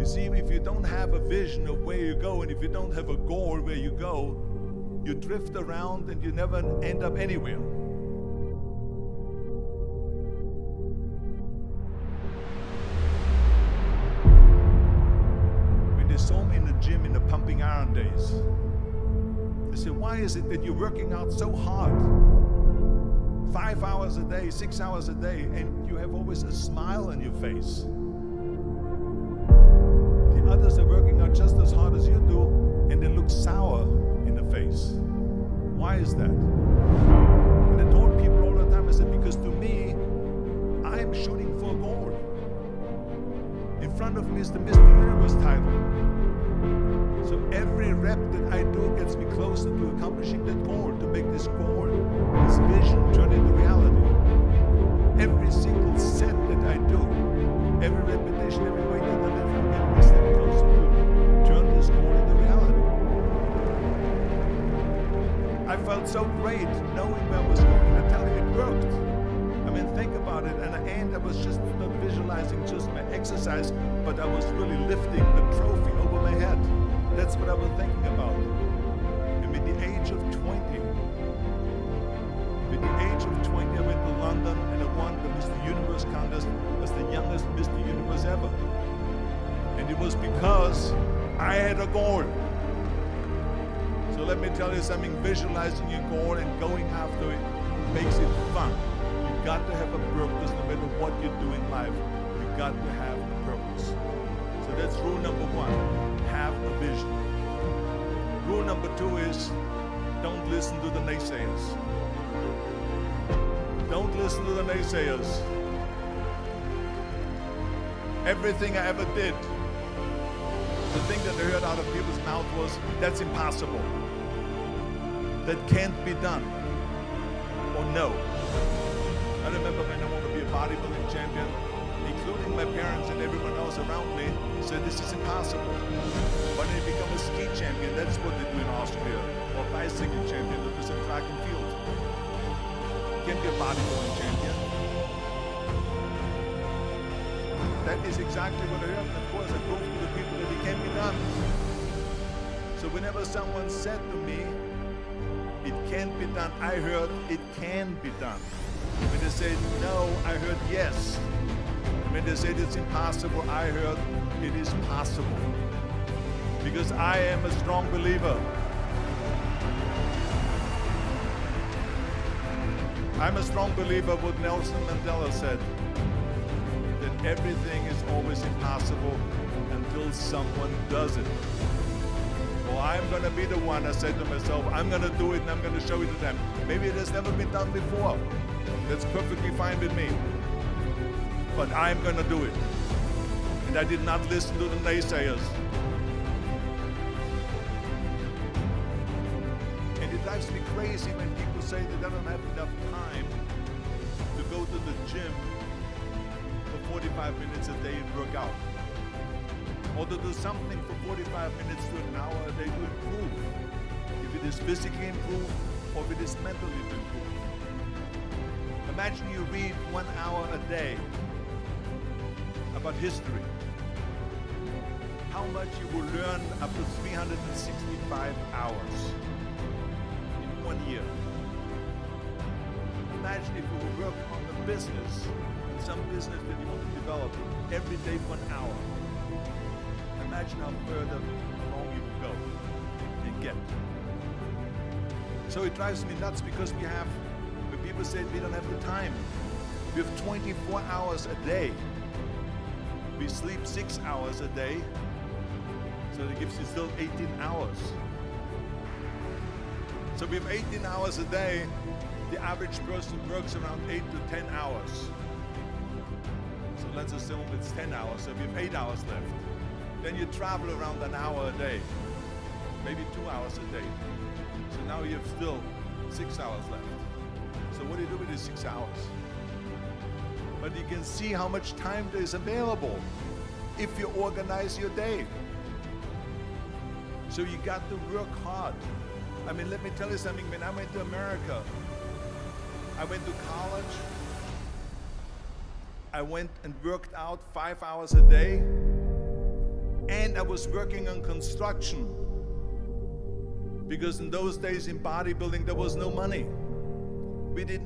You see, if you don't have a vision of where you go, and if you don't have a goal where you go, you drift around and you never end up anywhere. When they saw me in the gym in the pumping iron days, they said, why is it that you're working out so hard? 5 hours a day, 6 hours a day, and you have always a smile on your face. The others are working out just as hard as you do, and they look sour in the face. Why is that? And I told people all the time, I said, because to me, I'm shooting for a goal. In front of me is the Mr. Universe title. So every rep that I do gets me closer to accomplishing that goal, to make this goal, this vision, turn into reality. Every single set that I do, every repetition, every way that I live, I'm getting a step closer to turn this goal into reality. I felt so great knowing where I was going. I tell you, it worked. I mean, think about it. And at the end, I was just not visualizing just my exercise, but I was really lifting the trophy over my head. That's what I was thinking about. And with the age of 20, I went to London and I won the Mr. Universe contest as the youngest Mr. Universe ever. And it was because I had a goal. So let me tell you something, visualizing your goal and going after it makes it fun. You got to have a purpose no matter what you do in life. You got to have a purpose. So that's rule number one, have a vision. Rule number two is don't listen to the naysayers. Don't listen to the naysayers. Everything I ever did, the thing that I heard out of people's mouth was, that's impossible. That can't be done. Or no. I remember when I wanted to be a bodybuilding champion, including my parents and everyone else around me, said this is impossible. Why don't you become a ski champion? That's what they do in Austria. Or bicycle champion, that was in track and field. You can't be a bodybuilding champion. That is exactly what I heard, and of course I proved to the people that it can be done. So whenever someone said to me, it can't be done, I heard it can be done. When they said no, I heard yes. When they said it's impossible, I heard it is possible. Because I am a strong believer. I'm a strong believer what Nelson Mandela said, that everything is always impossible until someone does it. Well, I'm going to be the one, I said to myself, I'm going to do it and I'm going to show it to them. Maybe it has never been done before. That's perfectly fine with me. But I'm going to do it. And I did not listen to the naysayers. And it drives me crazy when people say that they don't have enough time to go to the gym for 45 minutes a day and work out. Or to do something for 45 minutes to an hour a day to improve. If it is physically improved or if it is mentally improved. Imagine you read 1 hour a day about history. How much you will learn up to 365 hours in 1 year. Imagine if you will work on a business, some business that you want to develop every day for an hour. Imagine how further along you can go and get. So it drives me nuts because we have, when people say we don't have the time, we have 24 hours a day. We sleep 6 hours a day, so that gives you still 18 hours. So we have 18 hours a day. The average person works around 8 to 10 hours. So let's assume it's 10 hours, so we have 8 hours left. Then you travel around an hour a day, maybe 2 hours a day. So now you have still 6 hours left. So what do you do with these 6 hours? But you can see how much time there is available if you organize your day. So you got to work hard. I mean, let me tell you something. When I went to America, I went to college. I went and worked out 5 hours a day. and I was working on construction. Because in those days in bodybuilding, there was no money.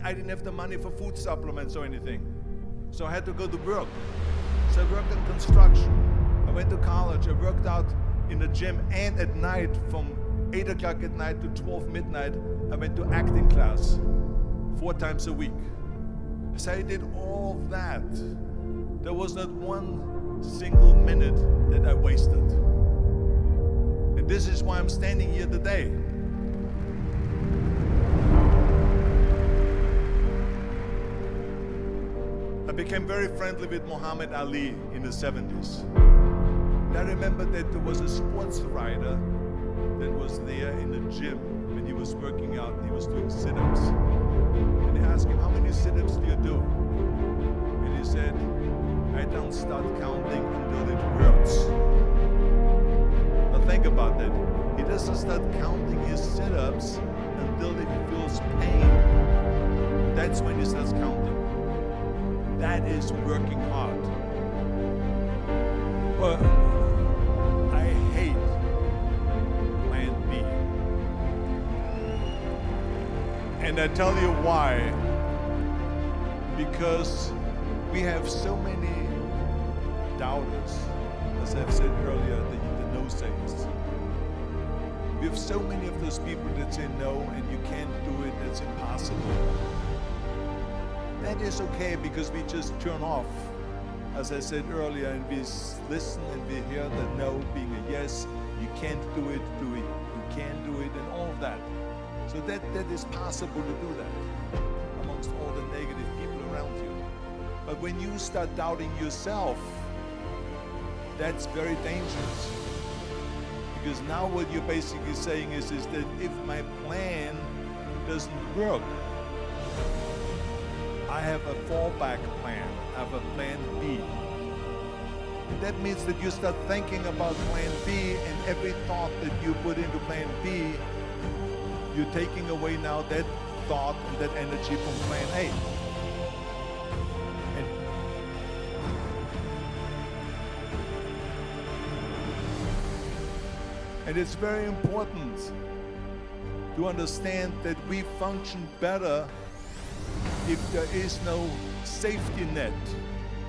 I didn't have the money for food supplements or anything. So I had to go to work. So I worked in construction. I went to college. I worked out in the gym, and at night from 8 o'clock at night to 12 midnight, I went to acting class 4 times a week. So I did all that. There was not one single minute that I wasted. And this is why I'm standing here today. I became very friendly with Muhammad Ali in the 70s. And I remember that there was a sports writer that was there in the gym when he was working out and he was doing sit-ups. And they asked him, how many sit-ups do you do? And he said, I don't start counting until it hurts. Now think about that. He doesn't start counting his sit-ups until he feels pain. That's when he starts counting. That is working hard. But I hate Plan B. And I tell you why. Because we have so many doubters, as I've said earlier, the no-sayers. We have so many of those people that say no, and you can't do it, that's impossible. That is okay, because we just turn off, as I said earlier, and we listen and we hear the no being a yes. You can't do it, you can't do it, and all of that. So that is possible to do that amongst all the negative people around you. But when you start doubting yourself, that's very dangerous. Because now what you're basically saying is that if my plan doesn't work, I have a fallback plan. I have a plan B. And that means that you start thinking about plan B, and every thought that you put into plan B, you're taking away now that thought and that energy from plan A. And it's very important to understand that we function better if there is no safety net,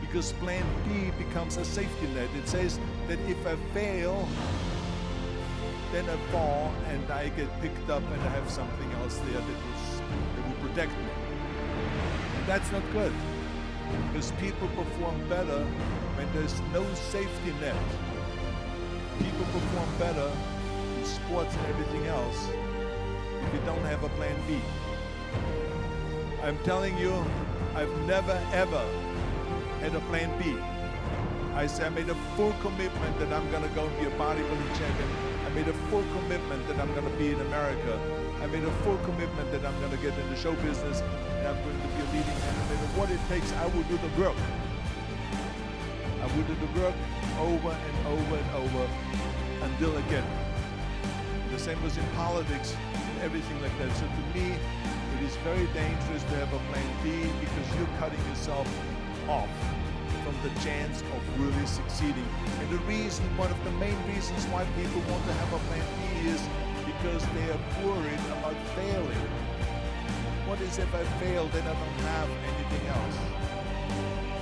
because plan B becomes a safety net. It says that if I fail, then I fall and I get picked up and I have something else there that will protect me. And that's not good, because people perform better when there's no safety net. People perform better in sports and everything else if you don't have a plan B. I'm telling you, I've never ever had a plan B. I made a full commitment that I'm gonna go and be a bodybuilding champion. I made a full commitment that I'm gonna be in America. I made a full commitment that I'm gonna get in the show business and I'm going to be a leading man. No matter what it takes, I will do the work. I will do the work over and over and over until I get it. The same was in politics and everything like that. So to me, it is very dangerous to have a plan B, because you're cutting yourself off from the chance of really succeeding. And the reason, one of the main reasons why people want to have a plan B is because they are worried about failing. What is if I fail, then I don't have anything else?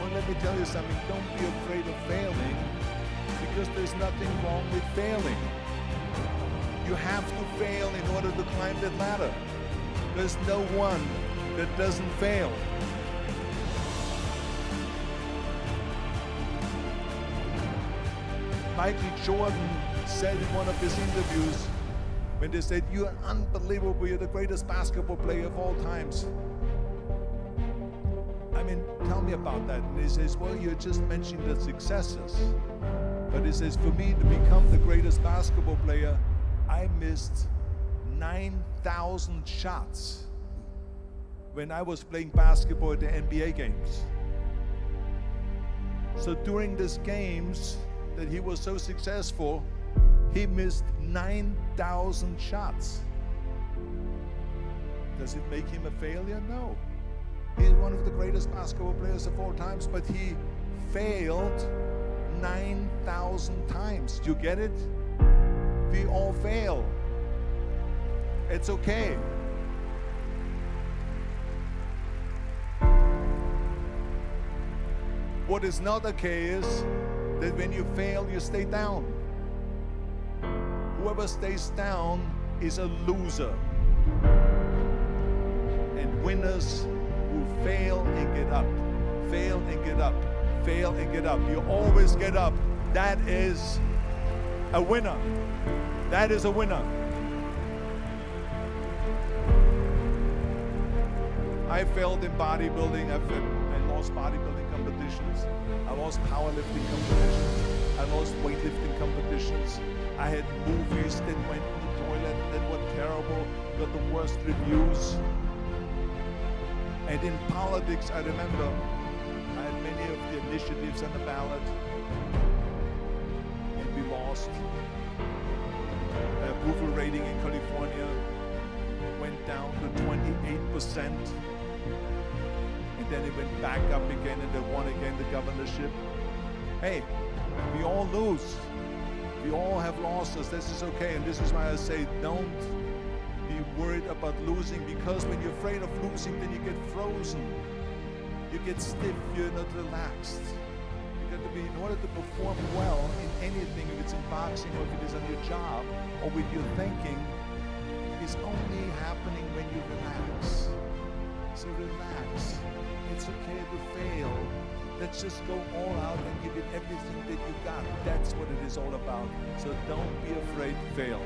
Well, let me tell you something, don't be afraid of failing, because there's nothing wrong with failing. You have to fail in order to climb that ladder. There's no one that doesn't fail. Michael Jordan said in one of his interviews, when they said, "You're unbelievable, you're the greatest basketball player of all times." I mean, tell me about that. And he says, well, you just mentioned the successes. But he says, for me to become the greatest basketball player, I missed 9,000 shots when I was playing basketball at the NBA games. So during these games that he was so successful, he missed 9,000 shots. Does it make him a failure? No. He's one of the greatest basketball players of all times, but he failed 9,000 times. Do you get it? We all fail. It's okay. What is not okay is that when you fail, you stay down. Whoever stays down is a loser. And winners who fail and get up, fail and get up, fail and get up. You always get up. That is a winner. That is a winner. I failed in bodybuilding. I lost bodybuilding competitions. I lost powerlifting competitions. I lost weightlifting competitions. I had movies that went in the toilet that were terrible, got the worst reviews. And in politics, I remember I had many of the initiatives on the ballot, and we lost. The approval rating in California went down to 28%. And then it went back up again, and they won again the governorship. Hey, we all lose. We all have losses. This is okay. And this is why I say don't be worried about losing, because when you're afraid of losing, then you get frozen. You get stiff. You're not relaxed. You got to be, in order to perform well in anything, if it's in boxing or if it is on your job or with your thinking, is only happening when you relax. So relax. It's okay to fail. Let's just go all out and give it everything that you got. That's what it is all about. So don't be afraid to fail.